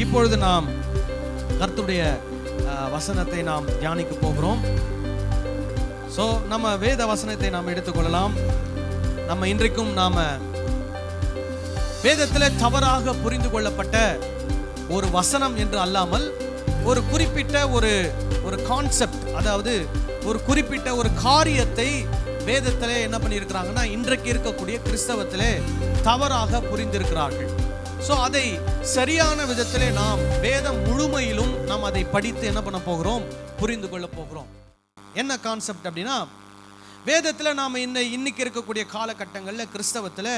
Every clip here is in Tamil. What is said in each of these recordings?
இப்பொழுது நாம் கர்த்தருடைய வசனத்தை நாம் தியானிக்க போகிறோம். ஸோ நம்ம வேத வசனத்தை நாம் எடுத்துக்கொள்ளலாம். நம்ம இன்றைக்கும் நாம வேதத்தில் தவறாக புரிந்து கொள்ளப்பட்ட ஒரு வசனம் என்று அல்லாமல் ஒரு குறிப்பிட்ட ஒரு கான்செப்ட், அதாவது ஒரு குறிப்பிட்ட ஒரு காரியத்தை வேதத்திலே என்ன பண்ணியிருக்கிறாங்கன்னா இன்றைக்கு இருக்கக்கூடிய கிறிஸ்தவத்திலே தவறாக புரிந்திருக்கிறார்கள். ஸோ அதை சரியான விதத்திலே நாம் வேதம் முழுமையிலும் நாம் அதை படித்து என்ன பண்ண போகிறோம், புரிந்து கொள்ள போகிறோம். என்ன கான்செப்ட் அப்படின்னா, வேதத்தில் நாம் இன்னைக்கு இருக்கக்கூடிய காலகட்டங்களில் கிறிஸ்தவத்தில்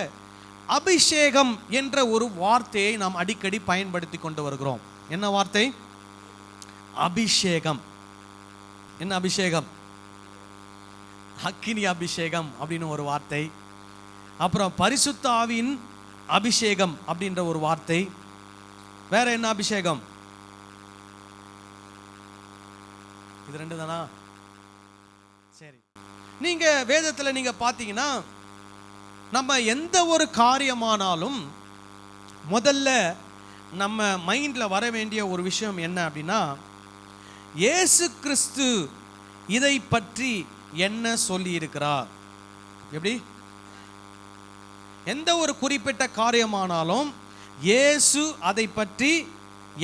அபிஷேகம் என்ற ஒரு வார்த்தையை நாம் அடிக்கடி பயன்படுத்தி கொண்டு வருகிறோம். என்ன வார்த்தை? அபிஷேகம். என்ன அபிஷேகம்? அக்கினி அபிஷேகம் அப்படின்னு ஒரு வார்த்தை. அப்புறம் பரிசுத்த ஆவியின் அபிஷேகம் அப்படின்ற ஒரு வார்த்தை. வேற என்ன அபிஷேகம்? இது ரெண்டு தானா? சரி, நீங்க வேதத்தில் நீங்க பார்த்தீங்கன்னா நம்ம எந்த ஒரு காரியமானாலும் முதல்ல நம்ம மைண்ட்ல வர வேண்டிய ஒரு விஷயம் என்ன அப்படின்னா, இயேசு கிறிஸ்து இதை பற்றி என்ன சொல்லி இருக்கிறார். எப்படி? எந்த ஒரு குறிப்பிட்ட காரியமானாலும் இயேசு அதை பற்றி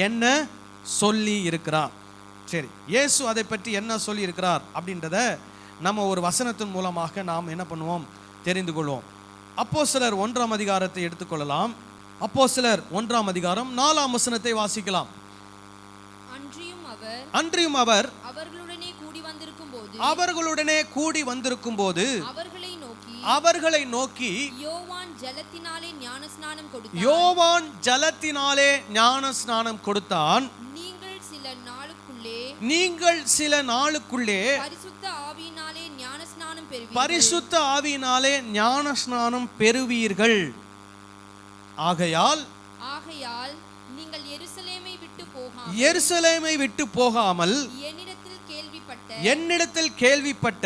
என்ன சொல்லி இருக்கிறார். சரி, இயேசு அதை பற்றி என்ன சொல்லி இருக்கிறார் அப்படின்றத நம்ம ஒரு வசனத்தின் மூலமாக நாம் என்ன பண்ணுவோம், தெரிந்து கொள்வோம். அப்போஸ்தலர் 1ஆம் அதிகாரத்தை எடுத்துக்கொள்ளலாம். அப்போஸ்தலர் 1ஆம் அதிகாரம் 4ஆம் வசனத்தை வாசிக்கலாம். அன்றியும் அவர் அவர்களுடனே கூடி வந்திருக்கும் போது அவர்களை நோக்கி யோவான் ஜலத்தினாலே ஞானஸ்நானம் கொடுத்தான். நீங்கள் சில நாளுக்குள்ளே பரிசுத்த ஆவியினாலே ஞானஸ்நானம் பெறுவீர்கள். ஆகையால் நீங்கள் எருசலேமை விட்டு போகாமல் என்னிடத்தில் கேள்விப்பட்ட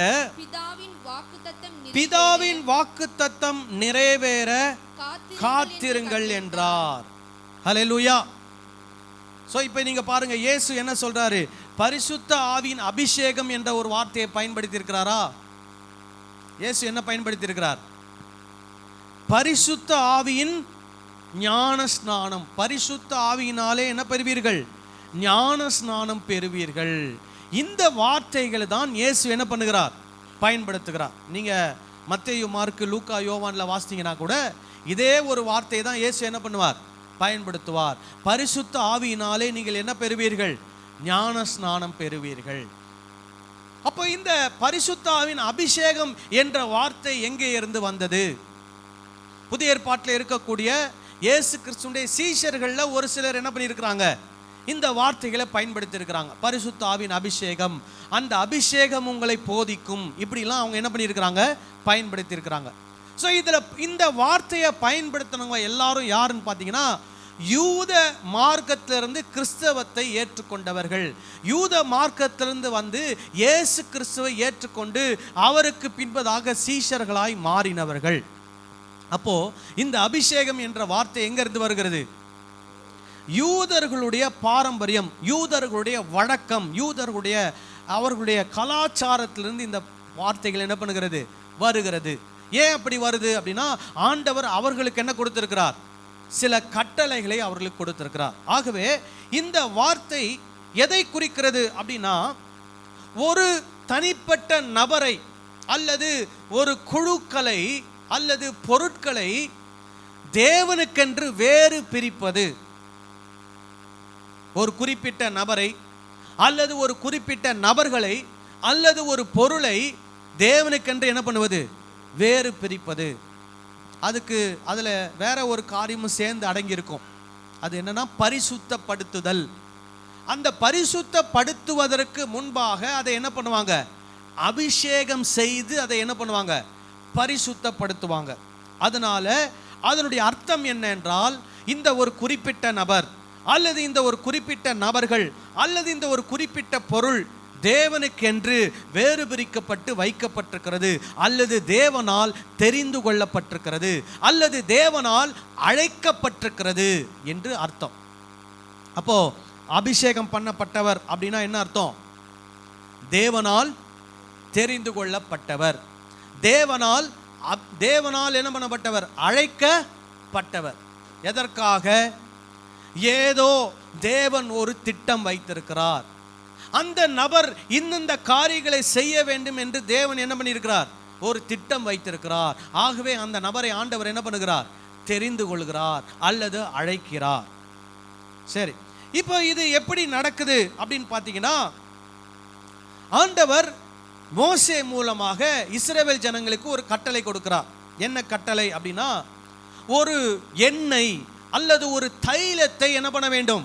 பிதாவின் வாக்குத்தத்தம் நிறைவேற காத்திருங்கள் என்றார். ஹல்லேலூயா. சோ இப்போ நீங்க பாருங்க, இயேசு என்ன சொல்றாரு? பரிசுத்த ஆவியின் அபிஷேகம் என்ற ஒரு வார்த்தையை பயன்படுத்தி இருக்கிறாரா? இயேசு என்ன பயன்படுத்தி இருக்கிறார்? பரிசுத்த ஆவியின் ஞான ஸ்நானம். பரிசுத்த ஆவியினாலே என்ன பெறுவீர்கள்? ஞான ஸ்நானம் பெறுவீர்கள். இந்த வார்த்தைகளை தான் இயேசு என்ன பண்ணுகிறார்? பயன்படுத்துகிறார். நீங்க மத்தேயு, மார்க்கு, லூக்கா, யோவான்ல வாசித்தீங்கன்னா கூட இதே ஒரு வார்த்தை தான் இயேசு என்ன பண்ணுவார்? பயன்படுத்துவார். பரிசுத்த ஆவியினாலே நீங்கள் என்ன பெறுவீர்கள்? ஞான ஸ்நானம் பெறுவீர்கள். அப்போ இந்த பரிசுத்த ஆவியின் அபிஷேகம் என்ற வார்த்தை எங்கே இருந்து வந்தது? புதிய ஏற்பாட்டில் இருக்கக்கூடிய இயேசு கிறிஸ்துவினுடைய சீஷர்கள்ல ஒரு சிலர் என்ன பண்ணியிருக்கிறாங்க? இந்த வார்த்தைகளை பயன்படுத்தி இருக்கிறாங்க. பரிசுத்த ஆவியின் அபிஷேகம், அந்த அபிஷேகம் உங்களை போதிக்கும், இப்படிலாம் அவங்க என்ன பண்ணியிருக்கிறாங்க? பயன்படுத்தி இருக்கிறாங்க. ஸோ இதில் இந்த வார்த்தையை பயன்படுத்தினவங்க எல்லாரும் யாருன்னு பார்த்தீங்கன்னா, யூத மார்க்கத்திலிருந்து கிறிஸ்தவத்தை ஏற்றுக்கொண்டவர்கள், யூத மார்க்கத்திலிருந்து வந்து இயேசு கிறிஸ்துவை ஏற்றுக்கொண்டு அவருக்கு பின்பதாக சீஷர்களாய் மாறினவர்கள். அப்போ இந்த அபிஷேகம் என்ற வார்த்தை எங்க இருந்து வருகிறது? யூதர்களுடைய பாரம்பரியம், யூதர்களுடைய வழக்கம், அவர்களுடைய கலாச்சாரத்திலிருந்து இந்த வார்த்தைகள் என்ன பண்ணுகிறது? வருகிறது. ஏன் அப்படி வருது அப்படின்னா, ஆண்டவர் அவர்களுக்கு என்ன கொடுத்திருக்கிறார்? சில கட்டளைகளை அவர்களுக்கு கொடுத்திருக்கிறார். ஆகவே இந்த வார்த்தை எதை குறிக்கிறது அப்படின்னா, ஒரு தனிப்பட்ட நபரை அல்லது ஒரு குழுக்களை அல்லது பொருட்களை தேவனுக்கென்று வேறு பிரிப்பது. ஒரு குறிப்பிட்ட நபரை அல்லது ஒரு குறிப்பிட்ட நபர்களை அல்லது ஒரு பொருளை தேவனுக்கென்று என்ன பண்ணுவது? வேறு பிரிப்பது. அதில் வேற ஒரு காரியமும் சேர்ந்து அடங்கி இருக்கும். அது என்னன்னா பரிசுத்தப்படுத்துதல். அந்த பரிசுத்தப்படுத்துவதற்கு முன்பாக அதை என்ன பண்ணுவாங்க? அபிஷேகம் செய்து அதை என்ன பண்ணுவாங்க? பரிசுத்தப்படுத்துவாங்க. அதனால அதனுடைய அர்த்தம் என்ன என்றால், இந்த ஒரு குறிப்பிட்ட நபர் அல்லது இந்த ஒரு குறிப்பிட்ட நபர்கள் அல்லது இந்த ஒரு குறிப்பிட்ட பொருள் தேவனுக்கென்று வேறு பிரிக்கப்பட்டு வைக்கப்பட்டிருக்கிறது, அல்லது தேவனால் தெரிந்து கொள்ளப்பட்டிருக்கிறது, அல்லது தேவனால் அழைக்கப்பட்டிருக்கிறது என்று அர்த்தம். அப்போ அபிஷேகம் பண்ணப்பட்டவர் அப்படின்னா என்ன அர்த்தம்? தேவனால் தெரிந்து கொள்ளப்பட்டவர், தேவனால் என்ன பண்ணப்பட்டவர்? அழைக்கப்பட்டவர். எதற்காக? ஏதோ தேவன் ஒரு திட்டம் வைத்திருக்கிறார், அந்த நபர் இந்த காரியங்களை செய்ய வேண்டும் என்று தேவன் என்ன பண்ணியிருக்கிறார்? ஒரு திட்டம் வைத்திருக்கிறார். ஆகவே அந்த நபரை ஆண்டவர் என்ன பண்ணுகிறார்? தெரிந்து கொள்கிறார் அல்லது அழைக்கிறார். சரி, இப்போ இது எப்படி நடக்குது அப்படின்னு பார்த்தீங்கன்னா, ஆண்டவர் மோசே மூலமாக இஸ்ரவேல் ஜனங்களுக்கு ஒரு கட்டளை கொடுக்கிறார். என்ன கட்டளை அப்படின்னா, ஒரு எண்ணெய் அல்லது ஒரு தைலத்தை என்ன பண்ண வேண்டும்?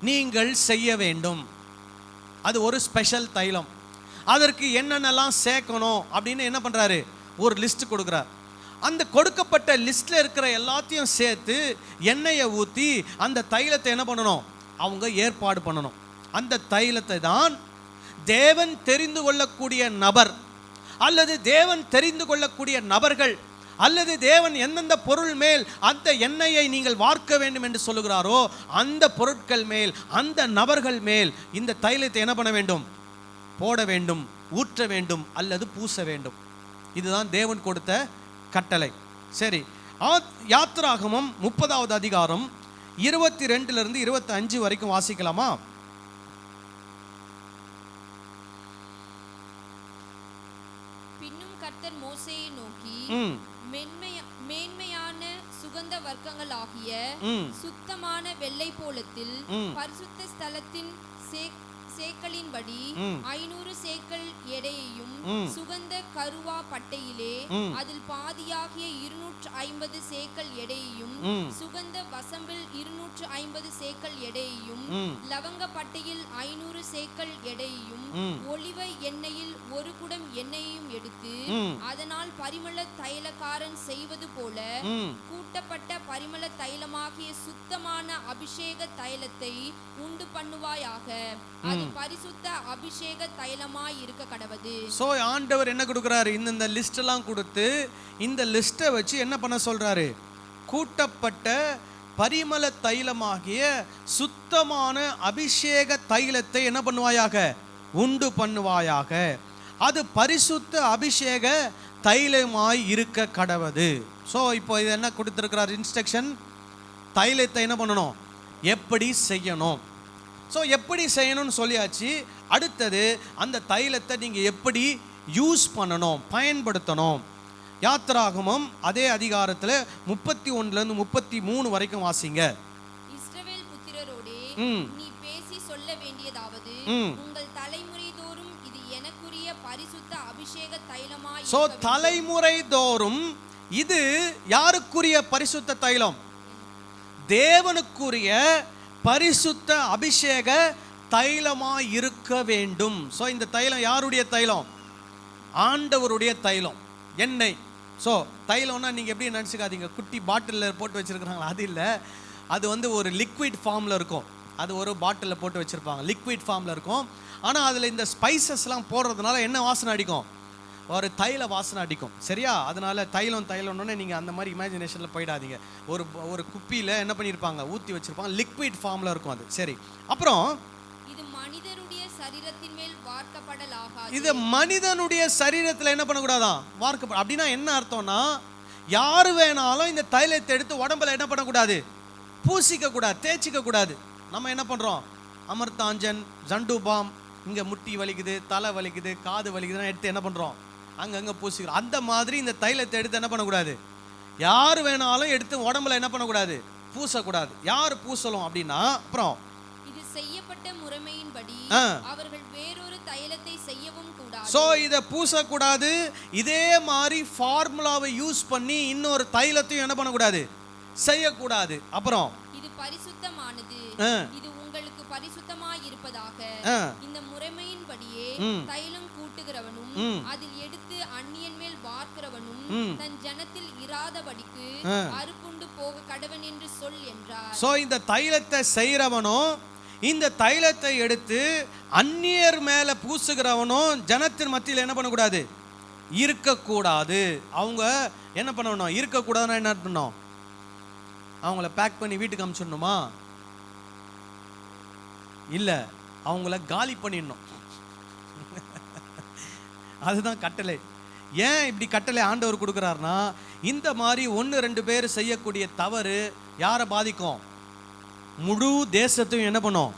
நீங்கள் செய்ய வேண்டும். அது ஒரு ஸ்பெஷல் தைலம். அதற்கு என்னென்னலாம் சேர்க்கணும் அப்படின்னு என்ன பண்றாரு? ஒரு லிஸ்ட் கொடுக்கிறார். அந்த கொடுக்கப்பட்ட லிஸ்ட்ல இருக்கிற எல்லாத்தையும் சேர்த்து எண்ணெயை ஊற்றி அந்த தைலத்தை என்ன பண்ணணும்? அவங்க ஏற்பாடு பண்ணணும். அந்த தைலத்தை தான் தேவன் தெரிந்து கொள்ளக்கூடிய நபர் அல்லது தேவன் தெரிந்து கொள்ளக்கூடிய நபர்கள் அல்லது தேவன் எந்தெந்த பொருள் மேல் அந்த எண்ணெயை நீங்கள் வார்க்க வேண்டும் என்று சொல்லுகிறாரோ அந்த பொருட்கள் மேல், அந்த நபர்கள் மேல் இந்த தைலத்தை என்ன பண்ண வேண்டும்? போட வேண்டும், ஊற்ற வேண்டும் அல்லது பூச வேண்டும். இதுதான் தேவன் கொடுத்த கட்டளை. சரி, யாத்திராகமம் 30வது அதிகாரம் 22 to 25 வரைக்கும் வாசிக்கலாமா? பின்னும் கர்த்தர் மோசேயை நோக்கி, மேன்மையான சுகந்த வர்க்கங்களாகிய சுத்தமான வெள்ளை போலத்தில் பரிசுத்த ஸ்தலத்தின் சேக்கலின்படி 500 சேக்கல் எடையையும் சுகந்த கருவா பட்டையிலே அதில் பாதியாகிய 250 சேக்கல் எடையையும் சுகந்த வசம்பில் 250 சேக்கல் எடையையும் லவங்க பட்டையில் 500 சேக்கல் எடையையும் ஒலிவ எண்ணெயில் 1 குடம் எண்ணெயையும் எடுத்து அதனால் பரிமள தைலக்காரன் செய்வது போல கூட்டப்பட்ட பரிமள தைலமாகிய சுத்தமான அபிஷேக தைலத்தை உண்டு பண்ணுவாயாக. அது பரிசுத்த அபிஷேக தைலமாய் இருக்க கடவது. சோ ஆண்டவர் என்ன கொடுக்கிறாரு? இந்த லிஸ்ட் எல்லாம் கொடுத்து இந்த லிஸ்ட்டை வச்சு என்ன பண்ண சொல்றாரு? கூட்டப்பட்ட பரிமள தைலமாகிய சுத்தமான அபிஷேக தைலத்தை என்ன பண்ணுவாயாக? உண்டு பண்ணுவாயாக. அது பரிசுத்த அபிஷேக தைலமாய் இருக்க கடவது. ஸோ இப்போ இது என்ன கொடுத்துருக்கிறார்? இன்ஸ்ட்ரக்ஷன். தைலத்தை என்ன பண்ணணும், எப்படி செய்யணும். ஸோ எப்படி செய்யணும்னு சொல்லியாச்சு. அடுத்தது அந்த தைலத்தை நீங்கள் எப்படி யூஸ் பண்ணணும், பயன்படுத்தணும். யாத்திராகமம் அதே அதிகாரத்தில் 31 to 33 வரைக்கும் வாசிங்க. இஸ்ரவேல் புத்திரரோடே நீ பேசி சொல்ல வேண்டியதாவது, உங்கள் தலைமுறை தோறும் இது எனக்குரிய பரிசுத்த அபிஷேக தைலமாய். ஸோ தலைமுறை தோறும் இது யாருக்குரிய பரிசுத்த தைலம்? தேவனுக்குரிய பரிசுத்த அபிஷேக தைலமாய் இருக்க வேண்டும். ஸோ இந்த தைலம் யாருடைய தைலம்? ஆண்டவருடைய தைலம், எண்ணெய். ஸோ தைலம்னா நீங்கள் எப்படி நினச்சிக்காதீங்க, குட்டி பாட்டிலில் போட்டு வச்சுருக்குறாங்களா, அது இல்லை. அது ஒரு லிக்விட் ஃபார்மில் இருக்கும். அது ஒரு பாட்டிலில் போட்டு வச்சுருப்பாங்க, லிக்விட் ஃபார்மில் இருக்கும். ஆனால் அதில் இந்த ஸ்பைசஸ்லாம் போடுறதுனால என்ன வாசனை அடிக்கும்? ஒரு தைல வாசனை அடிக்கும். சரியா? அதனால தைலம்னு நீங்கள் அந்த மாதிரி இமேஜினேஷனில் போயிடாதீங்க. ஒரு குப்பியில் என்ன பண்ணியிருப்பாங்க, ஊற்றி வச்சுருப்பாங்க, லிக்விட் ஃபார்மில் இருக்கும் அது. சரி, அப்புறம் இது மனிதனுடைய சரீரத்தின் மேல் வார்க்கப்படலாகாது. இது மனிதனுடைய சரீரத்தில் என்ன பண்ணக்கூடாதான்? வார்க்கப்பட. அப்படின்னா என்ன அர்த்தம்னா, யார் வேணாலும் இந்த தைலத்தை எடுத்து உடம்புல என்ன பண்ணக்கூடாது? பூசிக்க கூடாது, தேய்ச்சிக்க கூடாது. நம்ம என்ன பண்ணுறோம்? அமர்தாஞ்சன், ஜண்டுபாம், இங்கே முட்டி வலிக்குது, தலை வலிக்குது, காது வலிக்குதுன்னா எடுத்து என்ன பண்ணுறோம்? அங்கங்கே பூசிக்கிறோம். அந்த மாதிரி இந்த தைலத்தை எடுத்து என்ன பண்ணக்கூடாது? யார் வேணாலும் எடுத்து உடம்புல என்ன பண்ணக்கூடாது? பூசக்கூடாது. யார் பூசலும் அப்படின்னா, அப்புறம் இது செய்யப்பட்ட முறைமையின்படி அவர்கள் வேறொரு தைலத்தை செய்யவும் கூடாது. சோ இதை பூசக்கூடாது. இதே மாதிரி ஃபார்முலாவை யூஸ் பண்ணி இன்னொரு தைலத்தையும் என்ன பண்ணக்கூடாது? செய்யக்கூடாது. அப்புறம் இது பரிசுத்தமானது, இது உங்களுக்கு பரிசுத்தமாய் இருப்பதாக. இந்த முறைமையின்படியே தைலம் கூட்டுகிறவனும் அதில் எடுத்து அந்நியன் மேல் வார்க்கிறவனும் தன் ஜனத்தில் இராதபடிக்கு அறுப்புண்டு போக கடவன் என்று சொல் என்றார். சோ இந்த தைலத்தை செய்கிறவனும் இந்த தைலத்தை எடுத்து அந்நியர் மேல பூசுகிறவனும் ஜனத்தின் மத்தியில் என்ன பண்ணக்கூடாது? இருக்கக்கூடாது. அவங்க என்ன பண்ணணும்? இருக்கக்கூடாதுன்னா என்ன பண்ணணும்? அவங்கள பேக் பண்ணி வீட்டுக்கு அனுப்பிச்சிடணுமா? இல்லை, அவங்கள காலி பண்ணிடணும். அதுதான் கட்டளை. ஏன் இப்படி கட்டளை ஆண்டவர் கொடுக்குறாருன்னா, இந்த மாதிரி 1-2 பேர் செய்யக்கூடிய தவறு யாரை பாதிக்கும்? முழு தேசத்தையும் என்ன பண்ணும்?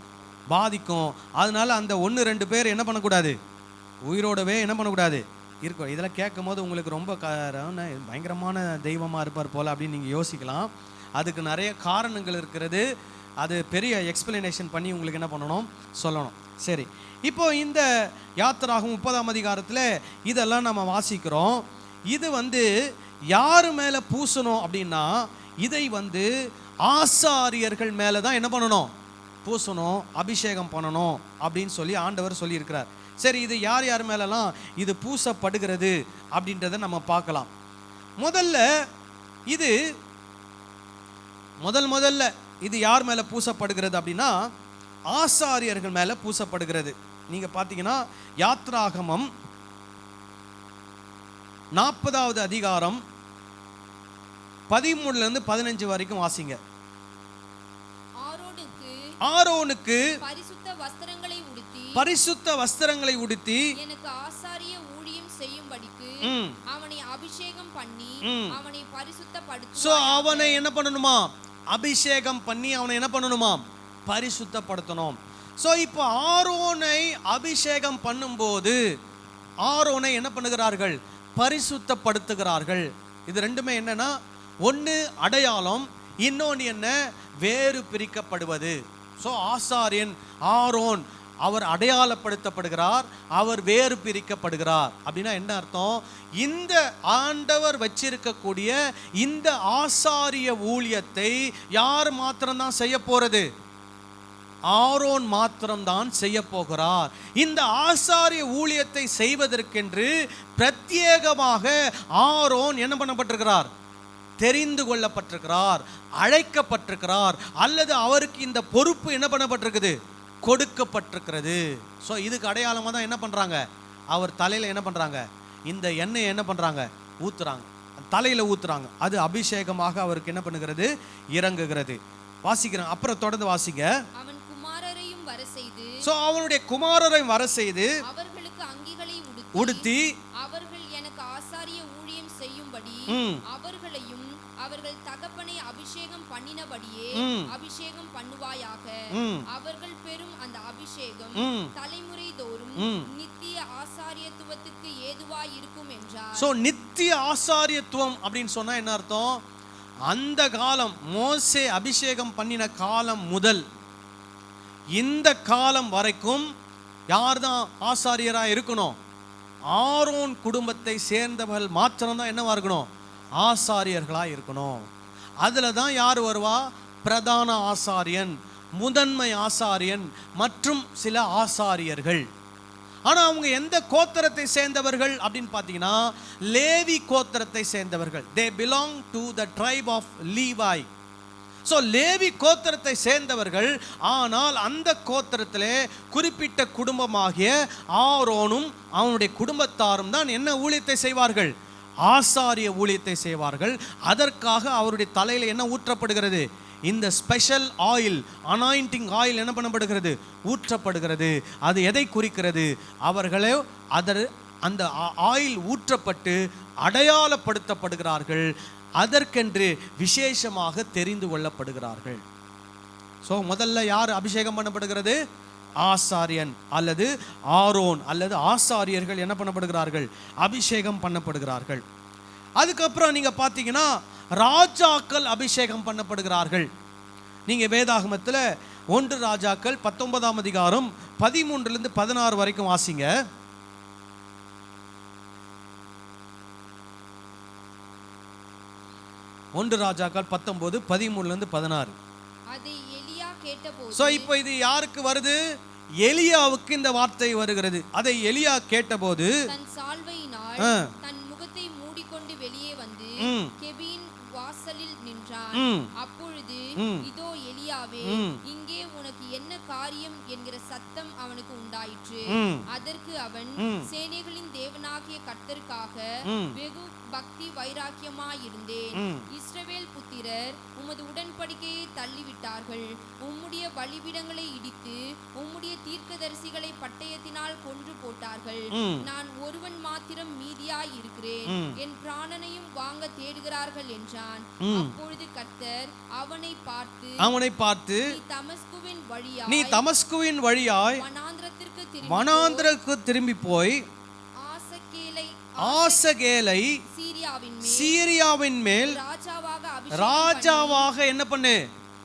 பாதிக்கும். அதனால அந்த 1-2 பேர் என்ன பண்ணக்கூடாது? உயிரோடவே என்ன பண்ணக்கூடாது? இருக்கும். இதெல்லாம் கேட்கும் போது உங்களுக்கு ரொம்ப பயங்கரமான தெய்வமாக இருப்பார் போல் அப்படின்னு நீங்கள் யோசிக்கலாம். அதுக்கு நிறைய காரணங்கள் இருக்கிறது. அது பெரிய எக்ஸ்பிளனேஷன் பண்ணி உங்களுக்கு என்ன பண்ணணும்? சொல்லணும். சரி, இப்போ இந்த யாத்திராகும் 30ஆம் அதிகாரத்தில் இதெல்லாம் நம்ம வாசிக்கிறோம். இது யார் மேலே பூசணும் அப்படின்னா, இதை ஆசாரியர்கள் மேலே தான் என்ன பண்ணணும்? பூசணும், அபிஷேகம் பண்ணணும் அப்படின்னு சொல்லி ஆண்டவர் சொல்லியிருக்கிறார். சரி, இது யார் யார் மேலெல்லாம் இது பூசப்படுகிறது அப்படின்றத நம்ம பார்க்கலாம். முதல்ல இது யார் மேலே பூசப்படுகிறது அப்படின்னா, ஆசாரியர்கள் மேலே பூசப்படுகிறது. நீங்கள் பார்த்தீங்கன்னா யாத்ராகமம் 40வது அதிகாரம் 13லேருந்து 15 வரைக்கும் வாசிங்க. ஆரோனுக்கு பரிசுத்த வஸ்திரங்களை உடுத்தி எனக்கு ஆசாரிய ஊழியம் செய்யும்படிக்கு அவனை அபிஷேகம் பண்ணி அவனை பரிசுத்தப்படுத்து. சோ அவனை என்ன பண்ணணுமா? அபிஷேகம் பண்ணி அவனை என்ன பண்ணணுமா? பரிசுத்தப்படுத்தணும். சோ இப்போ ஆரோனை அபிஷேகம் பண்ணும்போது ஆரோனை என்ன பண்ணுகிறார்கள்? பரிசுத்தப்படுத்துகிறார்கள். இது ரெண்டுமே என்னன்னா, ஒன்று அடையாளம், இன்னொன்று என்ன? வேறு பிரிக்கப்படுவது. ஸோ ஆசாரியன் ஆரோன் அவர் அடையாளப்படுத்தப்படுகிறார், அவர் வேறு பிரிக்கப்படுகிறார். அப்படின்னா என்ன அர்த்தம்? இந்த ஆண்டவர் வச்சிருக்கக்கூடிய இந்த ஆசாரிய ஊழியத்தை யார் மாத்திரம்தான் செய்ய போறது? ஆரோன் மாத்திரம்தான் செய்ய போகிறார். இந்த ஆசாரிய ஊழியத்தை செய்வதற்கென்று பிரத்யேகமாக ஆரோன் என்ன பண்ணப்பட்டிருக்கிறார்? தெரிந்து கொள்ளப்பட்டிருக்கிறார், அழைக்கப்பட்டிருக்கிறார், அல்லது அவருக்கு இந்த பொறுப்பு என்ன பண்ணப்பட்டிருக்குது? கொடுக்கப்பட்டிருக்கிறது. ஸோ இதுக்கு அடையாளமாக தான் என்ன பண்ணுறாங்க? அவர் தலையில் என்ன பண்ணுறாங்க? இந்த எண்ணெயை என்ன பண்ணுறாங்க? ஊற்றுறாங்க, தலையில் ஊற்றுறாங்க. அது அபிஷேகமாக அவருக்கு என்ன பண்ணுகிறது? இறங்குகிறது. வாசிக்கிறேன், அப்புறம் தொடர்ந்து வாசிங்க. அவன் குமாரரையும் வர செய்து, ஸோ அவனுடைய குமாரரையும் வர செய்து அவர்களுக்கு அங்கிகளை உடுத்தி அவர்கள் எனக்கு ஆசாரிய ஊழியம் செய்யும்படி அவர்களையும் அவர்கள் தகப்பனை அபிஷேகம் பண்ணினபடியே அபிஷேகம் பண்ணுவாயாக. அவர்கள் பெறும் அந்த அபிஷேகம் தலைமுறை தோறும் நித்திய ஆசாரியத்துவத்துக்கு ஏதுவாய் இருக்கும் என்றார். சோ நித்திய ஆசாரியத்துவம் அப்படின்னு சொன்னா என்ன அர்த்தம்? அந்த காலம், மோசே அபிஷேகம் பண்ணின காலம் முதல் இந்த காலம் வரைக்கும் யார்தான் ஆசாரியரா இருக்கணும்? ஆரோன் குடும்பத்தை சேர்ந்தவர்கள் மாத்திரம்தான் என்னவா இருக்கணும்? ஆசாரியர்களா இருக்கணும். அதுல தான் யார் வருவா? பிரதான ஆசாரியன், முதன்மை ஆசாரியன் மற்றும் சில ஆசாரியர்கள். ஆனா அவங்க எந்த கோத்திரத்தை சேர்ந்தவர்கள் அப்படின்னு பார்த்தீங்கன்னா, லேவி கோத்திரத்தை சேர்ந்தவர்கள். they belong to the tribe of Levi. So Levi கோத்திரத்தை சேர்ந்தவர்கள். ஆனால் அந்த கோத்திரத்திலே குறிப்பிட்ட குடும்பமாகிய ஆரோனும் அவனுடைய குடும்பத்தாரும் தான் என்ன ஊழியத்தை செய்வார்கள்? ஆசாரிய ஊழியத்தை செய்வார்கள். அதற்காக அவருடைய தலையில் என்ன ஊற்றப்படுகிறது? இந்த ஸ்பெஷல் ஆயில், அனாயிண்டிங் ஆயில் என்ன பண்ணப்படுகிறது? ஊற்றப்படுகிறது. அது எதை குறிக்கிறது? அவர்களே அந்த ஆயில் ஊற்றப்பட்டு அடையாளப்படுத்தப்படுகிறார்கள். அதற்கென்று விசேஷமாக தெரிந்து கொள்ளப்படுகிறார்கள். ஸோ முதல்ல யார் அபிஷேகம் பண்ணப்படுகிறது? ஆசாரியன் அல்லது ஆரோன் அல்லது ஆசாரியர்கள் என்ன பண்ணப்படுகிறார்கள்? அபிஷேகம் பண்ணப்படுகிறார்கள். அதுக்கப்புறம் நீங்க பார்த்தீங்கன்னா ராஜாக்கள் அபிஷேகம் பண்ணப்படுகிறார்கள். நீங்க வேதாகமத்தில் 1 ராஜாக்கள் 19ஆம் அதிகாரம் 13லிருந்து 16 வரைக்கும் வாசிங்க. 1 ராஜாக்கள் 19 13லிருந்து 16. அதை எலியா கேட்டபோது, சோ இப்போ இது யாருக்கு வருது? எலியாவுக்கு இந்த வார்த்தை வருகிறது. அதை எலியா கேட்டபோது தன் சால்வையினால் தன் முகத்தை மூடிக்கொண்டு வெளியே வந்து கெபியின் வாசலில் நின்றான். அப்பொழுது இதோ எலியாவே, இங்கே உனக்கு என்ன காரியம் என்கிற சத்தம் அவனுக்கு உண்டாயிற்று. அதற்கு அவன், சேனைகளின் தேவனாகிய கர்த்தருக்காக வெகு பக்தி வைராக்கியமாயிருந்தேன். இஸ்ரவேல் புத்திரர் உமது உடன்படிக்கையை தள்ளிவிட்டார்கள். உம்முடைய பலிபீடங்களை இடித்து பட்டயத்தினால் கொன்று போட்டார்கள். நான் ஒருவன் மாத்திரம் மீதியாய் இருக்கிறேன். என் பிராணனையும் வாங்க தேடுகிறார்கள் என்றான். அப்பொழுது கர்த்தர் அவனை பார்த்து நீ தமஸ்குவின் வழியாய் வனாந்திரத்திற்கு திரும்பி போய் ஆசகேலை சீரியாவின் மேல் ராஜாவாக என்ன பண்ணு,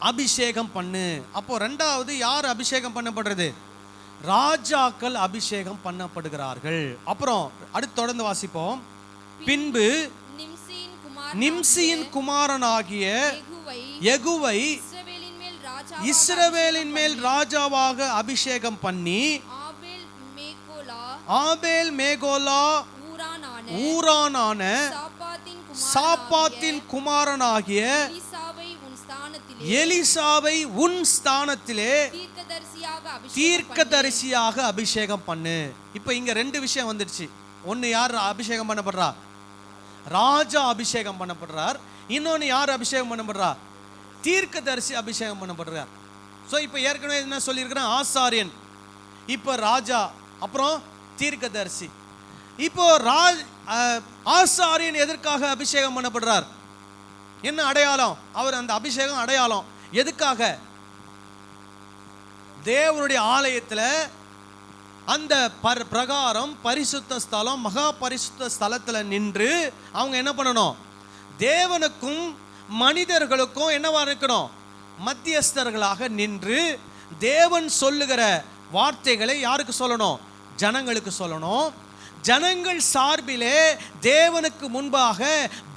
அபிஷேகம் பண்ணு. அப்போ ரெண்டாவது யார் அபிஷேகம் பண்ணப்படுறது? ராஜாக்கள் அபிஷேகம் பண்ணப்படுகிறார்கள். அப்புறம் அடுத்து தொடர்ந்து வாசிப்போம். பின்பு நிம்சியின் குமாரனாகிய யெகூவை இஸ்ரவேலின் மேல் ராஜாவாக அபிஷேகம் பண்ணி ஆபேல் மேகோலா ஊரானான சாப்பாத்தின் குமாரனாகிய எலிசாவை உன் ஸ்தானத்திலே தீர்க்கதரிசியாக அபிஷேகம் பண்ணு. இப்ப இங்க ரெண்டு விஷயம் வந்துருச்சு. ஒன்னு யார் அபிஷேகம் பண்ணப்படுறா? ராஜா அபிஷேகம் பண்ணப்படுறார். இன்னொன்னு யார் அபிஷேகம் பண்ணப்படுறா? தீர்க்கதரிசி அபிஷேகம் பண்ணப்படுறார். ஸோ இப்போ ஏற்கனவே என்ன சொல்லியிருக்கிறேன்? ஆசாரியன், இப்போ ராஜா, அப்புறம் தீர்க்கதரிசி. இப்போ ஆசாரியன் எதற்காக அபிஷேகம் பண்ணப்படுறார்? என்ன அடையாளம்? அவர் அந்த அபிஷேகம் அடையாளம் எதுக்காக? தேவனுடைய ஆலயத்தில் அந்த பிரகாரம் பரிசுத்த ஸ்தலம், மகா பரிசுத்த ஸ்தலத்தில் நின்று அவங்க என்ன பண்ணணும்? தேவனுக்கும் மனிதர்களுக்கும் என்னவா இருக்கணும்? மத்தியஸ்தர்களாக நின்று தேவன் சொல்லுகிற வார்த்தைகளை யாருக்கு சொல்லணும்? ஜனங்களுக்கு சொல்லணும். ஜனங்கள் சார்பிலே தேவனுக்கு முன்பாக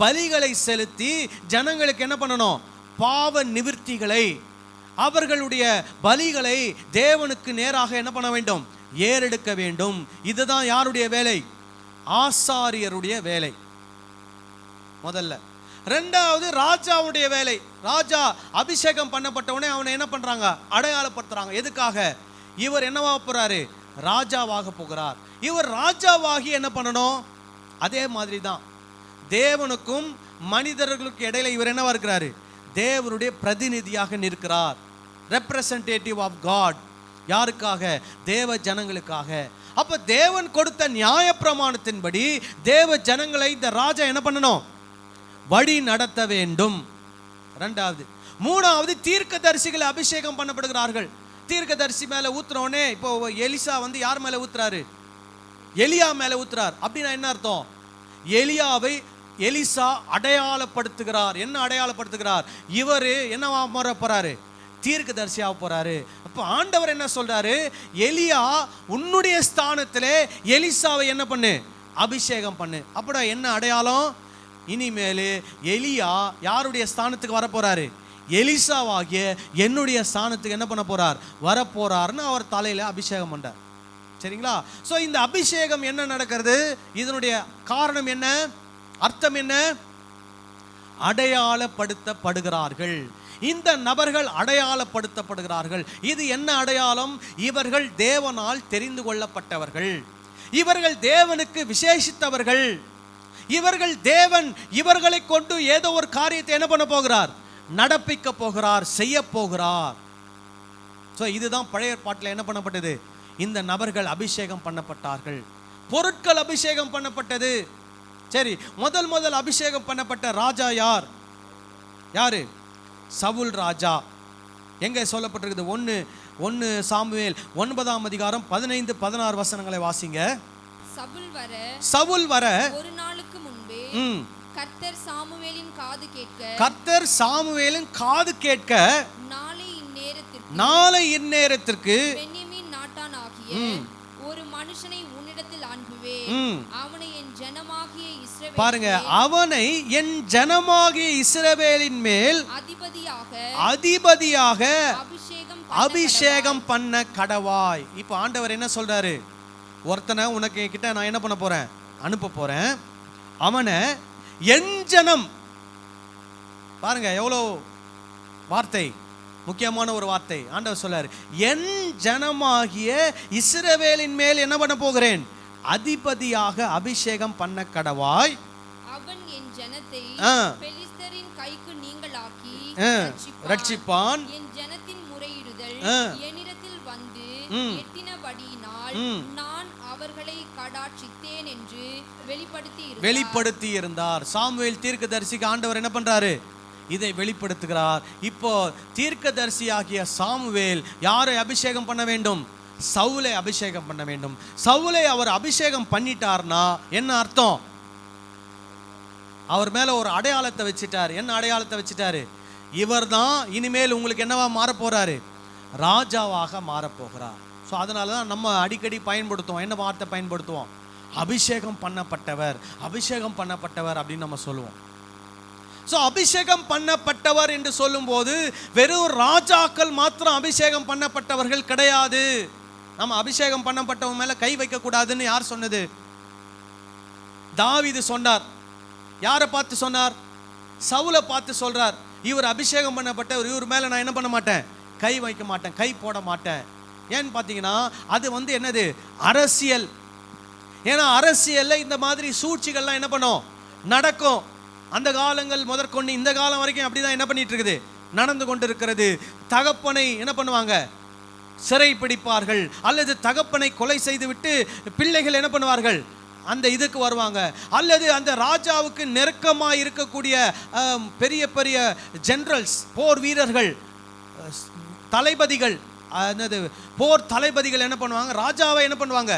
பலிகளை செலுத்தி ஜனங்களுக்கு என்ன பண்ணணும்? பாவ நிவிர்த்திகளை, அவர்களுடைய பலிகளை தேவனுக்கு நேராக என்ன பண்ண வேண்டும்? ஏறெடுக்க வேண்டும். இதுதான் யாருடைய வேலை? ஆசாரியருடைய வேலை முதல்ல. ரெண்டாவது ராஜாவுடைய வேலை. ராஜா அபிஷேகம் பண்ணப்பட்டவனே அவனை என்ன பண்றாங்க? அடையாளப்படுத்துறாங்க. எதுக்காக? இவர் என்னவா போறாரு? ராஜாவாக போகிறார். இவர் ராஜாவாகி என்ன பண்ணணும்? அதே மாதிரி தான் தேவனுக்கும் மனிதர்களுக்கு இடையில இவர் என்னவா இருக்கிறாரு? தேவனுடைய பிரதிநிதியாக நிற்கிறார். Representative of God. யாருக்காக? தேவ ஜனங்களுக்காக. அப்ப தேவன் கொடுத்த நியாய பிரமாணத்தின்படி தேவ ஜனங்களை இந்த ராஜா என்ன பண்ணணும்? வழி நடத்த வேண்டும். ரெண்டாவது. மூணாவது, தீர்க்கதரிசிகளை அபிஷேகம் பண்ணப்படுகிறார்கள். தீர்க்கதரிசி மேல ஊத்துறோனே, இப்போ எலிசா யார் மேல ஊத்துறாரு? எலியா மேல ஊத்துறார். அப்படின்னா என்ன அர்த்தம்? எலியாவை எலிசா அடையாளப்படுத்துகிறார். என்ன அடையாளப்படுத்துகிறார்? இவரு என்னவா மாற போறாரு? தீர்க்கதரிசியாக போறாரு. அப்போ ஆண்டவர் என்ன சொல்றாரு? எலியா உன்னுடைய ஸ்தானத்திலே எலிசாவை என்ன பண்ணு? அபிஷேகம் பண்ணு. அப்படா என்ன அடையாளம்? இனிமேல் எலியா யாருடைய ஸ்தானத்துக்கு வர போறாரு? எலிசாவாகிய என்னுடைய ஸ்தானத்துக்கு என்ன பண்ண போறார்? வரப்போறாருன்னு அவர் தலையில அபிஷேகம் பண்றார். சரிங்களா? ஸோ இந்த அபிஷேகம் என்ன நடக்கிறது? இதனுடைய காரணம் என்ன? அர்த்தம் என்ன? அடையாளப்படுத்தப்படுகிறார்கள். இந்த நபர்கள் அடையாளப்படுத்தப்படுகிறார்கள். இது என்ன அடையாளம்? இவர்கள் தேவனால் தெரிந்து கொள்ளப்பட்டவர்கள். இவர்கள் தேவனுக்கு விசேஷித்தவர்கள். இவர்கள் தேவன் இவர்களை கொண்டு ஏதோ ஒரு காரியத்தை என்ன பண்ண போகிறார்? நடப்பிக்க போகிறார், செய்ய போகிறார். ஸோ இதுதான் பழைய ஏற்பாட்டில் என்ன பண்ணப்பட்டது? இந்த நபர்கள் அபிஷேகம் பண்ணப்பட்டார்கள். பொருட்கள் அபிஷேகம் பண்ணப்பட்டது. சரி, முதல் அபிஷேகம் பண்ணப்பட்ட ராஜா யார்? யாரு? சவுல் ராஜா. எங்கே சொல்லப்பட்டிருக்குது? 1 சாமுவேல் 9ஆம் அதிகாரம் 15-16 வசனங்களை வாசிங்க. சவுல் வர ஒரு நாளுக்கு முன்பே கர்த்தர் சாமுவேலின் காது கேட்க நாளை இந்நேரத்திற்கு பென்யமீன் நாட்டானாகிய ஒரு மனுஷனை உன்னிடத்தில் அனுப்புவேன். அவனை என் ஜனமாகிய இஸ்ரவேல், பாருங்க, அவனை என் ஜனமாகிய இஸ்ரவேலின் மேல் அதிபதியாக அபிஷேகம் பண்ண கடவாய். இப்போ ஆண்டவர் என்ன சொல்றாரு? ஒருத்தனை உனக்கு கிட்ட நான் என்ன பண்ண போறேன்? அனுப்ப போறேன். அவனை என் ஜனம். பாருங்க எவ்வளோ வார்த்தை, முக்கியமான ஒரு வார்த்தை. ஆண்டவர் சொல்றாரு, என் ஜனமாகிய இஸ்ரவேலின் மேல் என்ன பண்ண போகிறேன்? அதிபதியாக அபிஷேகம் பண்ண கடவாய். அவன் என் ஜனத்தை பெலிஸ்தரின் கைக்கு நீங்களாக்கி ரட்சிப்பான். என் ஜனத்தின் முறையிடுதல் என்னிடத்தில் வந்து எட்டினபடி இருந்தபடியினால் நான் அவர்களை கடாட்சித்தேன் என்று வெளிப்படுத்தி இருந்தார். சாமுவேல் தீர்க்கதரிசிக்கு ஆண்டவர் என்ன பண்றாரு? இதை வெளிப்படுத்துகிறார். இப்போ தீர்க்கதரிசியாகிய சாமுவேல் யாரை அபிஷேகம் பண்ண வேண்டும்? சவுலை அபிஷேகம் பண்ண வேண்டும். சவுலை அவர் அபிஷேகம் பண்ணிட்டார்னா என்ன அர்த்தம்? அவர் மேல ஒரு அடையாளத்தை வச்சிட்டார். என்ன அடையாளத்தை வச்சிட்டாரு? இவர் தான் இனிமேல் உங்களுக்கு என்னவா மாற போறாரு? ராஜாவாக மாறப்போகிறார். ஸோ அதனால தான் நம்ம அடிக்கடி பயன்படுத்துவோம். என்ன வார்த்தை பயன்படுத்துவோம்? அபிஷேகம் பண்ணப்பட்டவர், அபிஷேகம் பண்ணப்பட்டவர் அப்படின்னு நம்ம சொல்லுவோம். ஸோ அபிஷேகம் பண்ணப்பட்டவர் என்று சொல்லும்போது வெறும் ராஜாக்கள் மாத்திரம் அபிஷேகம் பண்ணப்பட்டவர்கள் கிடையாது. நம்ம அபிஷேகம் பண்ணப்பட்டவங்க மேல கை வைக்க கூடாதுன்னு யார் சொன்னது? தாவீது சொன்னார். யாரை பார்த்து சொன்னார்? சவுலை பார்த்து சொல்றார், இவர் அபிஷேகம் பண்ணப்பட்டவர், இவர் மேல நான் என்ன பண்ண மாட்டேன்? கை வைக்க மாட்டேன், கை போட மாட்டேன். ஏன்னு பார்த்தீங்கன்னா அது என்னது? அரசியல். ஏன்னா அரசியல்ல இந்த மாதிரி சூழ்ச்சிகள்லாம் என்ன பண்ணும்? நடக்கும். அந்த காலங்கள் முதற்கொண்டு இந்த காலம் வரைக்கும் அப்படிதான் என்ன பண்ணிட்டு இருக்குது? நடந்து கொண்டு இருக்கிறது. தகப்பனை என்ன பண்ணுவாங்க? சிறை பிடிப்பார்கள், அல்லது தகப்பனை கொலை செய்து விட்டு பிள்ளைகள் என்ன பண்ணுவார்கள்? அந்த இதுக்கு வருவாங்க. அல்லது அந்த ராஜாவுக்கு நெருக்கமாக இருக்கக்கூடிய பெரிய பெரிய ஜெனரல்ஸ், போர் வீரர்கள், தளபதிகள், போர் தளபதிகள் என்ன பண்ணுவாங்க? ராஜாவை என்ன பண்ணுவாங்க?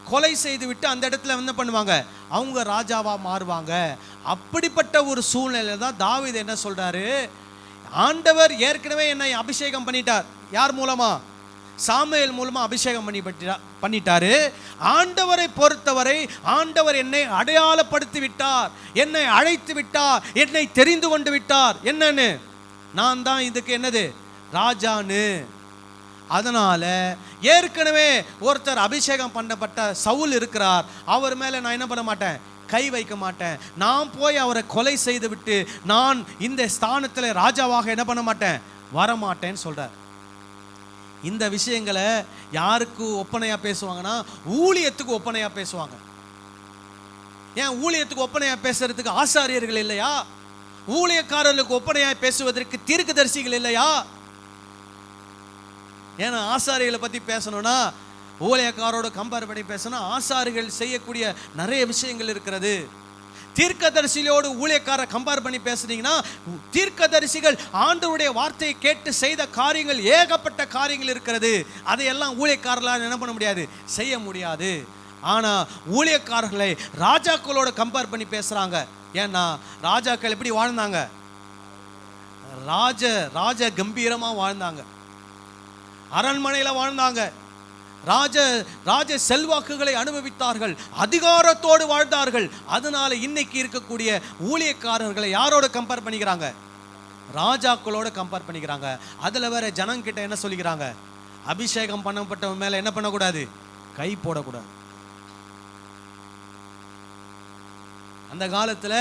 கொலை செய்து விட்டு அந்த இடத்துல என்ன பண்ணுவாங்க? அவங்க ராஜாவா மாறுவாங்க. அப்படிப்பட்ட ஒரு சூழ்நிலை தான் தாவீது என்ன சொல்றாரு? ஆண்டவர் ஏற்கனவே என்னை அபிஷேகம் பண்ணிட்டார். யார் மூலமா? சாமுவேல் மூலமா அபிஷேகம் பண்ணிட்டாரு. ஆண்டவரை பொறுத்தவரை ஆண்டவர் என்னை அடையாளப்படுத்தி விட்டார், என்னை அழைத்து விட்டார், என்னை தெரிந்து கொண்டு விட்டார். என்னன்னு? நான் தான் இதுக்கு என்னது? ராஜான்னு. அதனால ஏற்கனவே ஒருத்தர் அபிஷேகம் பண்ணப்பட்ட சவுல் இருக்கிறார். அவர் மேல நான் என்ன பண்ண மாட்டேன்? கை வைக்க மாட்டேன். நான் போய் அவரை கொலை செய்து விட்டு நான் இந்த ஸ்தானத்தில் ராஜாவாக என்ன பண்ண மாட்டேன்? வரமாட்டேன்னு சொல்றார். இந்த விஷயங்களை யாருக்கு ஒப்பனையா பேசுவாங்கன்னா ஊழியத்துக்கு ஒப்பனையா பேசுவாங்க. ஏன் ஊழியத்துக்கு ஒப்பனையா பேசுறதுக்கு ஆசாரியர்கள் இல்லையா? ஊழியக்காரர்களுக்கு ஒப்பனையா பேசுவதற்கு தீர்க்கதரிசிகள் இல்லையா? ஏன்னா ஆசாரிகளை பற்றி பேசணும்னா ஊழியக்காரோட கம்பேர் பண்ணி பேசணும். ஆசாரிகள் செய்யக்கூடிய நிறைய விஷயங்கள் இருக்கிறது. தீர்க்கதரிசியோடு ஊழியக்கார கம்பேர் பண்ணி பேசுனீங்கன்னா தீர்க்கதரிசிகள் ஆண்டவருடைய வார்த்தையை கேட்டு செய்த காரியங்கள் ஏகப்பட்ட காரியங்கள் இருக்கிறது. அதையெல்லாம் ஊழியக்காரர்களால் என்ன பண்ண முடியாது? செய்ய முடியாது. ஆனால் ஊழியக்காரர்களை ராஜாக்களோட கம்பேர் பண்ணி பேசுகிறாங்க. ஏன்னா ராஜாக்கள் எப்படி வாழ்ந்தாங்க? ராஜ கம்பீரமாக வாழ்ந்தாங்க, அரண்மனையில் வாழ்ந்தாங்க, ராஜ செல்வாக்குகளை அனுபவித்தார்கள், அதிகாரத்தோடு வாழ்ந்தார்கள். அதனால இன்னைக்கு இருக்கக்கூடிய ஊழியக்காரர்களை யாரோட கம்பேர் பண்ணிக்கிறாங்க? ராஜாக்களோட கம்பேர் பண்ணிக்கிறாங்க. அதுல வேற ஜனங்கிட்ட என்ன சொல்லிக்கிறாங்க? அபிஷேகம் பண்ணப்பட்டவன் மேல என்ன பண்ணக்கூடாது? கை போடக்கூடாது. அந்த காலத்துல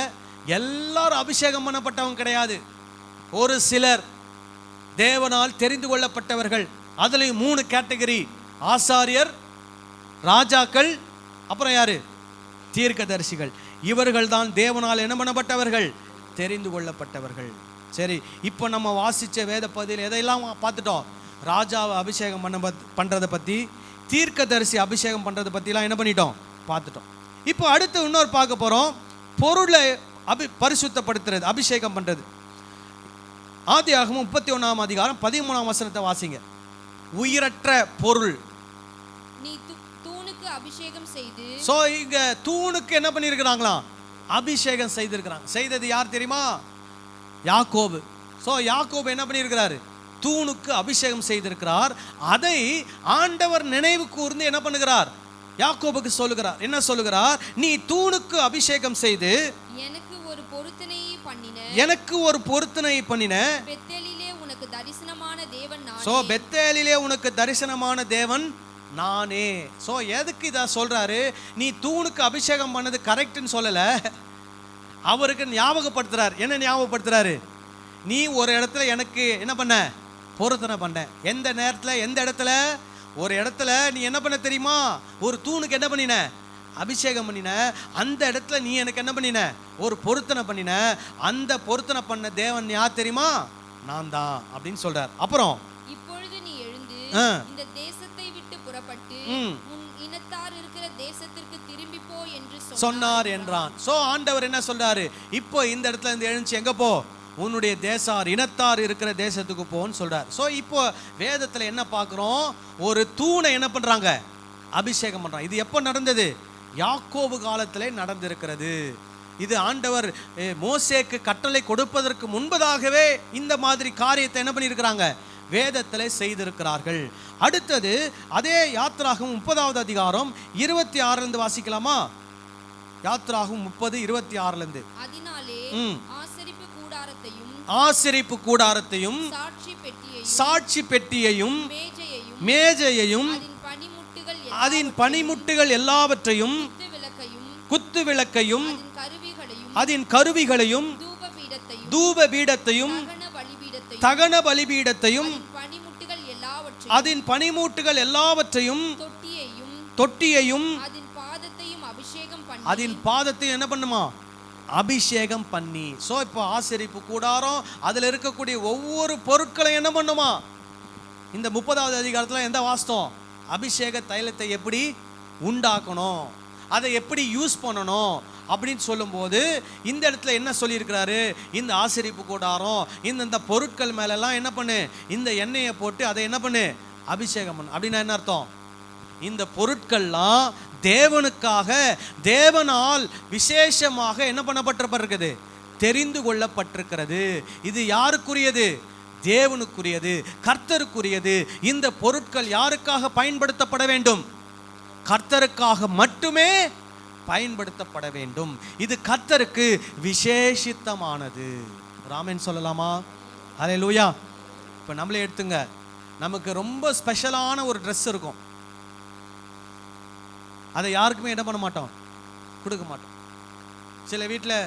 எல்லாரும் அபிஷேகம் பண்ணப்பட்டவங்க கிடையாது. ஒரு சிலர் தேவனால் தெரிந்து கொள்ளப்பட்டவர்கள். அதுலயும் 3 கேட்டகரி: ஆசாரியர், ராஜாக்கள், அப்புறம் யாரு? தீர்க்கதரிசிகள். இவர்கள் தான் தேவனால் என்ன பண்ணப்பட்டவர்கள்? தெரிந்து கொள்ளப்பட்டவர்கள். சரி, இப்போ நம்ம வாசிச்ச வேத பகுதியில் எதையெல்லாம் பார்த்துட்டோம்? ராஜாவை அபிஷேகம் பண்றதை பத்தி, தீர்க்கதரிசி அபிஷேகம் பண்றதை பத்திலாம் என்ன பண்ணிட்டோம்? பார்த்துட்டோம். இப்போ அடுத்து இன்னொரு பார்க்க போறோம், பொருளை பரிசுத்தப்படுத்துறது, அபிஷேகம் பண்றது. ஆதியாகமம் 31ஆம் அதிகாரம் 13ஆம் வசனத்தை வாசிங்க. உயிரற்ற பொருள். நீ தூணுக்கு அபிஷேகம் செய்து. சோ இங்க தூணுக்கு என்ன பண்ணிருக்காங்களாம்? அபிஷேகம் செய்திருக்கிறாங்க. செய்தது யார் தெரியுமா? யாக்கோபு. சோ யாக்கோபு என்ன பண்ணியிருக்கிறாரு? தூணுக்கு அபிஷேகம் செய்திருக்கிறார். அதை ஆண்டவர் நினைவு கூர்ந்து என்ன பண்ணுகிறார்? யாக்கோபுக்கு சொல்லுகிறார். என்ன சொல்லுகிறார்? நீ தூணுக்கு அபிஷேகம் செய்து எனக்கு ஒரு பொருத்தனை பண்ணின பெத்தேலிலே உனக்கு தரிசனமான தேவன் நானே. சோ பெத்தேலிலே உனக்கு தரிசனமான தேவன் நானே. சோ எதுக்கு இத சொல்றாரு? நீ தூணுக்கு அபிஷேகம் பண்ணது கரெக்ட்னு சொல்லல, அவருக்கு ஞாபகப்படுத்துறார். என்ன ஞாபகப்படுத்துறாரு? நீ ஒரு இடத்துல எனக்கு என்ன பண்ண? பொருத்தனை பண்ண. எந்த நேரத்தில், எந்த இடத்துல? ஒரு இடத்துல நீ என்ன பண்ண தெரியுமா? ஒரு தூணுக்கு என்ன பண்ணின? அபிஷேகம் பண்ணின. அந்த இடத்துல நீ எனக்கு என்ன பண்ணின? ஒரு பொருத்தனை பண்ணின. அந்த பொருத்தனை பண்ண தேவன் யார் தெரியுமா? நான் தான் அப்படின்னு சொல்றார். அப்புறம் இப்பொழுது நீ எழுந்து இந்த தேசத்தை விட்டு புறப்பட்டு தேசத்திற்கு திரும்பி போ என்று சொன்னார் என்றான். சோ ஆண்டவர் என்ன சொல்றாரு? இப்போ இந்த இடத்துல இருந்து எழுந்து எங்க போ? உன்னுடைய தேசார் இனத்தார் இருக்கிற தேசத்துக்கு போன்னு சொல்றார். சோ இப்போ வேதத்துல என்ன பார்க்கிறோம்? ஒரு தூணை என்ன பண்றாங்க? அபிஷேகம் பண்றாங்க. இது எப்போ நடந்தது? யாக்கோபு காலத்திலே நடந்திருக்கிறது. இது ஆண்டவர் மோசேக்கு கட்டளை கொடுப்பதற்கு முன்பதாகவே இந்த மாதிரி காரியத்தை என்ன பண்ணியிருக்கிறாங்க? வேதத்திலே செய்திருக்கிறார்கள். அடுத்தது அதே யாத்ராகமம் 30வது அதிகாரம் 26 வாசிக்கலாமா? யாத்ராகமம் 30:26. அதனாலே ஆசரிப்பு கூடாரத்தையும் சாட்சி பெட்டியையும் மேஜையையும் அதன் பனிமுட்டுகள் எல்லாவற்றையும் குத்து விளக்கையும் அதன் கருவிகளையும் தூப பீடத்தையும் தகன பலிபீடத்தையும் அதன் பனிமூட்டுகள் எல்லாவற்றையும் தொட்டியையும் அதன் பாதத்தையும் என்ன பண்ணுமா? அபிஷேகம் பண்ணி. சோ இப்போ ஆசரிப்பு கூடாரம், அதுல இருக்கக்கூடிய ஒவ்வொரு பொருட்களையும் என்ன பண்ணுமா? இந்த 30வது அதிகாரத்துல எந்த வாஸ்தவம்? அபிஷேக தைலத்தை எப்படி உண்டாக்கணும், அதை எப்படி யூஸ் பண்ணணும் அப்படின்னு சொல்லும்போது இந்த இடத்துல என்ன சொல்லியிருக்கிறாரு? இந்த ஆசரிப்பு கூடாரம் இந்த பொருட்கள் மேலெல்லாம் என்ன பண்ணு? இந்த எண்ணெயை போட்டு அதை என்ன பண்ணு? அபிஷேகம் பண்ணு. அப்படின்னா என்ன அர்த்தம்? இந்த பொருட்கள்லாம் தேவனுக்காக தேவனால் விசேஷமாக என்ன பண்ணப்பட்டிருக்கிறது? தெரிந்து கொள்ளப்பட்டிருக்கிறது. இது யாருக்குரியது? தேவனுக்குரியது, கர்த்தருக்குரியது. இந்த பொருட்கள் யாருக்காக பயன்படுத்தப்பட வேண்டும்? கர்த்தருக்காக மட்டுமே பயன்படுத்தப்பட வேண்டும். இது கர்த்தருக்கு விசேஷித்தமானது. ஆமென் சொல்லலாமா? ஹல்லேலூயா. இப்போ நம்மளே எடுத்துங்க, நமக்கு ரொம்ப ஸ்பெஷலான ஒரு ட்ரெஸ் இருக்கும். அதை யாருக்குமே என்ன பண்ண மாட்டோம்? கொடுக்க மாட்டோம். சில வீட்டில்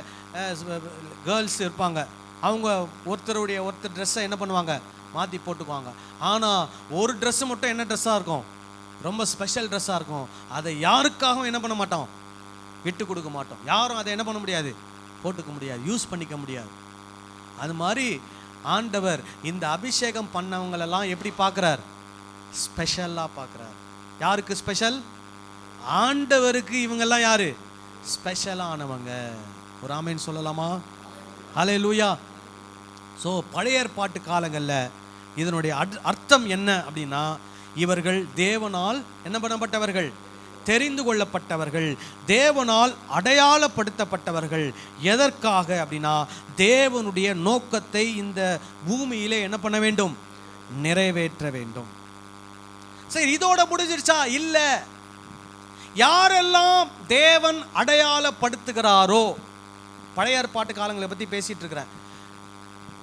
கேர்ள்ஸ் இருப்பாங்க, அவங்க ஒருத்தர் ட்ரெஸ்ஸை என்ன பண்ணுவாங்க? மாற்றி போட்டுக்குவாங்க. ஆனால் ஒரு ட்ரெஸ்ஸு மட்டும் என்ன ட்ரெஸ்ஸாக இருக்கும்? ரொம்ப ஸ்பெஷல் ட்ரெஸ்ஸாக இருக்கும். அதை யாருக்காகவும் என்ன பண்ண மாட்டோம்? விட்டு கொடுக்க மாட்டோம். யாரும் அதை என்ன பண்ண முடியாது? போட்டுக்க முடியாது, யூஸ் பண்ணிக்க முடியாது. அது மாதிரி ஆண்டவர் இந்த அபிஷேகம் பண்ணவங்களெல்லாம் எப்படி பார்க்குறார்? ஸ்பெஷலாக பார்க்குறார். யாருக்கு ஸ்பெஷல்? ஆண்டவருக்கு இவங்கெல்லாம் யாரு? ஸ்பெஷலானவங்க. ஒரு ஆமென் சொல்லலாமா? ஹல்லேலூயா. ஸோ பழைய ஏற்பாட்டு காலங்களில் இதனுடைய அர்த்தம் என்ன அப்படின்னா, இவர்கள் தேவனால் என்ன பண்ணப்பட்டவர்கள்? தெரிந்து கொள்ளப்பட்டவர்கள், தேவனால் அடையாளப்படுத்தப்பட்டவர்கள். எதற்காக அப்படின்னா, தேவனுடைய நோக்கத்தை இந்த பூமியிலே என்ன பண்ண வேண்டும்? நிறைவேற்ற வேண்டும். சரி, இதோட முடிஞ்சிருச்சா? இல்லை. யாரெல்லாம் தேவன் அடையாளப்படுத்துகிறாரோ, பழைய ஏற்பாட்டு காலங்களை பற்றி பேசிட்டு இருக்கிறேன்.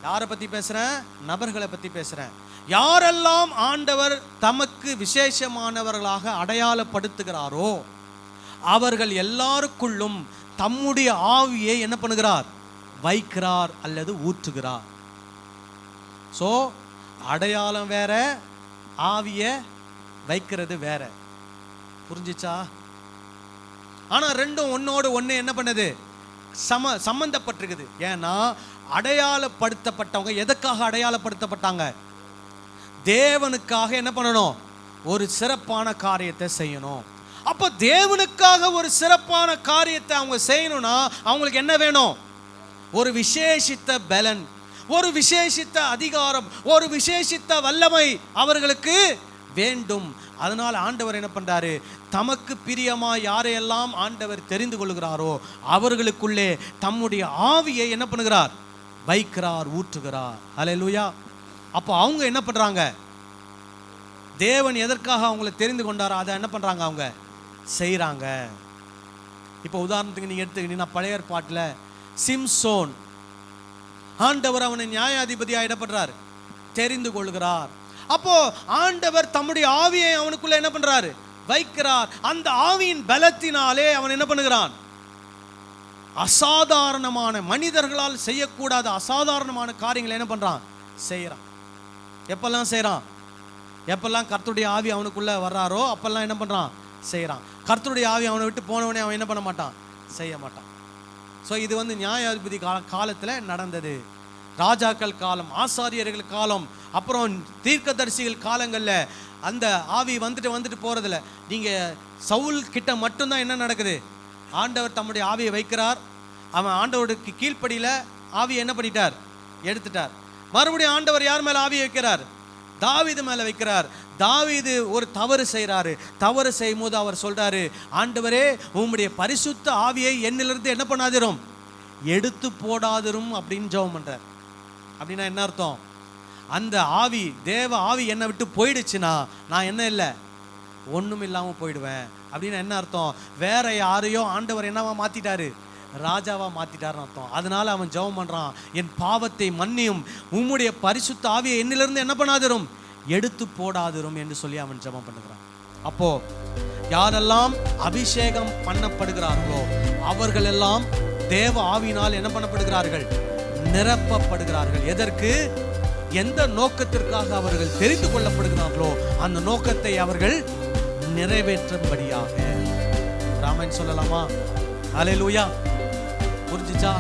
யாரை பற்றி பேசுகிறேன்? நபர்களை பற்றி பேசுகிறேன். யாரெல்லாம் ஆண்டவர் தமக்கு விசேஷமானவர்களாக அடையாளப்படுத்துகிறாரோ அவர்கள் எல்லாருக்குள்ளும் தம்முடைய ஆவியை என்ன பண்ணுகிறார்? வைக்கிறார் அல்லது ஊற்றுகிறார். ஸோ அடையாளம் வேற, ஆவியை வைக்கிறது வேற. புரிஞ்சிச்சா? ஆனால் ரெண்டும் ஒன்னோடு ஒன்று என்ன பண்ணுது? சம்பந்தப்பட்டிருக்குது. ஏன்னா அடையாளப்படுத்தப்பட்டவங்க எதற்காக அடையாளப்படுத்தப்பட்டாங்க? தேவனுக்காக என்ன பண்ணணும்? ஒரு சிறப்பான காரியத்தை செய்யணும். அப்போ தேவனுக்காக ஒரு சிறப்பான காரியத்தை அவங்க செய்யணும்னா அவங்களுக்கு என்ன வேணும்? ஒரு விசேஷித்த பலன், ஒரு விசேஷித்த அதிகாரம், ஒரு விசேஷித்த வல்லமை அவர்களுக்கு வேண்டும். அதனால் ஆண்டவர் என்ன பண்றாரு? தமக்கு பிரியமா யாரையெல்லாம் ஆண்டவர் தெரிந்து கொள்கிறாரோ அவர்களுக்குள்ளே தம்முடைய ஆவியை என்ன பண்ணுகிறார்? வைக்கிறார், ஊற்றுகிறார். ஹல்லேலூயா. அப்போ அவங்க என்ன பண்றாங்க? தேவன் எதற்காக அவங்களை தெரிந்து கொண்டாரோ அதை என்ன பண்றாங்க? அவங்க செய்கிறாங்க. இப்போ உதாரணத்துக்கு நீங்க எடுத்துக்கிட்டீங்கன்னா, பழைய ஏற்பாட்டில் சிம்சோன், ஆண்டவர் அவனை நியாயாதிபதியாக என்ன பண்றார்? தெரிந்து கொள்கிறார். அப்போ ஆண்டவர் தம்முடைய ஆவியை அவனுக்குள்ள என்ன பண்றாரு? வைக்கிறார். அந்த ஆவியின் பலத்தினாலே அவன் என்ன பண்ணுகிறான்? அசாதாரணமான, மனிதர்களால் செய்யக்கூடாத அசாதாரணமான காரியங்களை என்ன பண்றான்? செய்யறான். எப்பெல்லாம் செய்யறான்? எப்பெல்லாம் கர்த்தருடைய ஆவி அவனுக்குள்ள வர்றாரோ அப்பெல்லாம் என்ன பண்றான்? செய்யறான். கர்த்தருடைய ஆவி அவனை விட்டு போனவனே அவன் என்ன பண்ண மாட்டான்? செய்ய மாட்டான். ஸோ இது வந்து நியாயாதிபதி காலத்தில் நடந்தது. ராஜாக்கள் காலம், ஆசாரியர்கள் காலம், அப்புறம் தீர்க்கதரிசிகள் காலங்களில் அந்த ஆவி வந்துட்டு போறதில்ல. நீங்க சவுல் கிட்ட மட்டும்தான் என்ன நடக்குது, ஆண்டவர் தம்முடைய ஆவியை வைக்கிறார். அவன் ஆண்டவருக்கு கீழ்ப்படியில ஆவியை என்ன பண்ணிட்டார், எடுத்துட்டார். மறுபடியும் ஆண்டவர் யார் மேல ஆவியை வைக்கிறார், தாவீது மேல வைக்கிறார். தாவீது ஒரு தவறு செய்கிறாரு. தவறு செய்யும் போது அவர் சொல்றாரு, ஆண்டவரே உம்முடைய பரிசுத்த ஆவியை என்னிலிருந்து என்ன பண்ணாதிரும், எடுத்து போடாதிரும் அப்படின்னு ஜெபம் பண்றார். அப்படின்னா என்ன அர்த்தம், அந்த ஆவி, தேவ ஆவி என்னை விட்டு போயிடுச்சுன்னா நான் என்ன இல்லை, ஒன்றும் இல்லாமல் போயிடுவேன். அப்படின்னு என்ன அர்த்தம், வேற யாரையோ ஆண்டவர் என்னவா மாத்திட்டாரு, ராஜாவா மாத்திட்டாருன்னு அர்த்தம். அதனால அவன் ஜெபம் பண்றான், என் பாவத்தை மன்னியும், உம்முடைய பரிசுத்த ஆவியை என்னிலிருந்து என்ன பண்ணாதிரும், எடுத்து போடாதிரும் என்று சொல்லி அவன் ஜெபம் பண்ணுகிறான். அப்போ யாரெல்லாம் அபிஷேகம் பண்ணப்படுகிறார்களோ அவர்கள் எல்லாம் தேவ ஆவியினால் என்ன பண்ணப்படுகிறார்கள், நிரப்பப்படுகிறார்கள். எதற்கு, எந்த நோக்கத்திற்காக அவர்கள் தெரிந்து கொள்ளப்படுகிறார்களோ அந்த நோக்கத்தை அவர்கள் நிறைவேற்றும்படியாக. ராமன் சொல்லலாமா? ஹல்லேலூயா. புரிஞ்சுச்சா?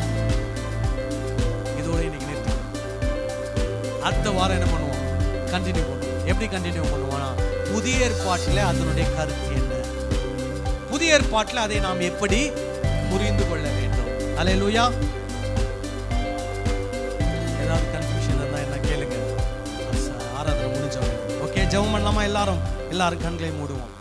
இதோட இன்னைக்கு நிறுத்தி அடுத்த வாரம் என்ன பண்ணுவோம், கண்டினியூ பண்ணுவோம். எப்படி கண்டினியூ பண்ணுவோம்னா, புதிய ஏற்பாட்டில் அதனுடைய கருத்து என்ன, புதிய ஏற்பாட்டில் அதை நாம் எப்படி புரிந்து கொள்ள வேண்டும். ஹல்லேலூயா. ஏதாவது கன்ஃபியூஷன் இருந்தா என்ன கேளுங்க. ஆராதனை முடிஞ்சவங்க. ஓகே, ஜெபம் பண்ணலாமா? எல்லாரும் கண்களை மூடுவோம்.